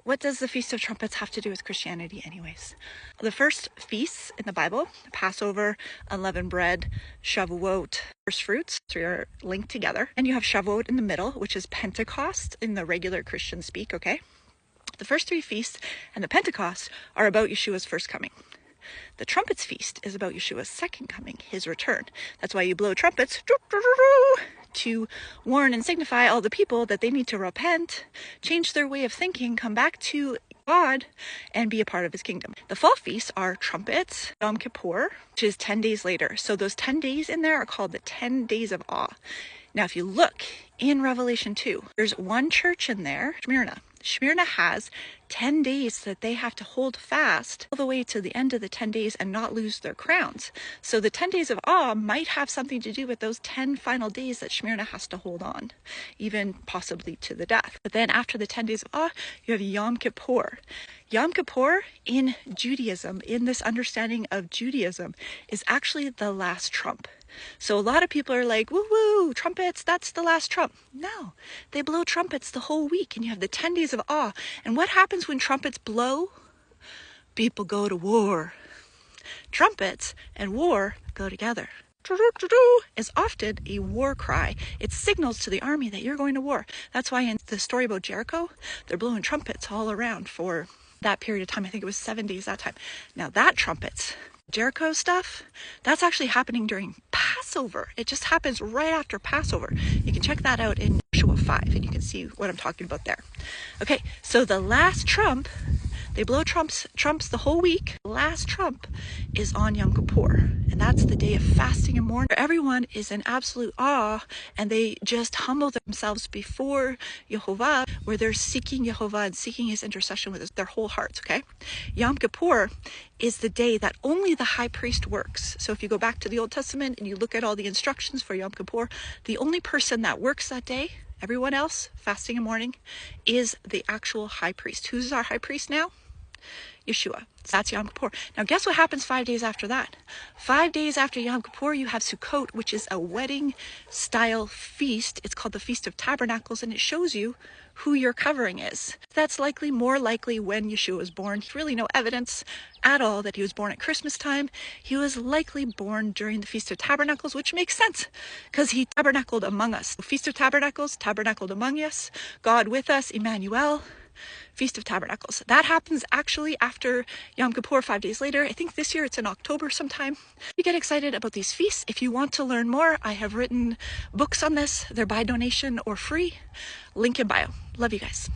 what does the Feast of Trumpets have to do with Christianity anyways? The first feasts in the Bible, Passover, unleavened bread, Shavuot, first fruits, three are linked together. And you have Shavuot in the middle, which is Pentecost in the regular Christian speak, okay? The first three feasts and the Pentecost are about Yeshua's first coming. The Trumpets feast is about Yeshua's second coming, his return. That's why you blow trumpets to warn and signify all the people that they need to repent, change their way of thinking, come back to God, and be a part of his kingdom. The fall feasts are Trumpets, Yom Kippur, which is 10 days later. So those 10 days in there are called the 10 days of awe. Now, if you look in Revelation 2, there's one church in there, Smyrna. Smyrna has 10 days that they have to hold fast all the way to the end of the 10 days and not lose their crowns. So the 10 days of awe might have something to do with those 10 final days that Smyrna has to hold on, even possibly to the death. But then after the 10 days of awe, you have Yom Kippur. Yom Kippur in Judaism, in this understanding of Judaism, is actually the last trump. So a lot of people are like, woo woo, trumpets, that's the last trump. No, they blow trumpets the whole week and you have the 10 days of awe. And what happens when trumpets blow? People go to war. Trumpets and war go together. Is often a war cry. It signals to the army that you're going to war. That's why in the story about Jericho, they're blowing trumpets all around for that period of time. I think it was 7 days that time. Now that trumpets, Jericho stuff, that's actually happening during Passover. It just happens right after Passover. You can check that out in Joshua 5 and you can see what I'm talking about there. Okay, so the last trump, they blow trumps the whole week. The last trump is on Yom Kippur, and that's the day of fasting and mourning. Everyone is in absolute awe, and they just humble themselves before Yehovah, where they're seeking Yehovah and seeking his intercession with their whole hearts, okay? Yom Kippur is the day that only the high priest works. So if you go back to the Old Testament and you look at all the instructions for Yom Kippur, the only person that works that day, everyone else, fasting and mourning, is the actual high priest. Who's our high priest now? Yeshua. So that's Yom Kippur. Now guess what happens 5 days after that? 5 days after Yom Kippur, you have Sukkot, which is a wedding style feast. It's called the Feast of Tabernacles, and it shows you who your covering is. That's more likely when Yeshua was born. There's really no evidence at all that he was born at Christmas time. He was likely born during the Feast of Tabernacles, which makes sense because he tabernacled among us. The Feast of Tabernacles, tabernacled among us, God with us, Emmanuel. Feast of Tabernacles. That happens actually after Yom Kippur 5 days later. I think this year it's in October sometime. You get excited about these feasts. If you want to learn more, I have written books on this. They're by donation or free. Link in bio. Love you guys.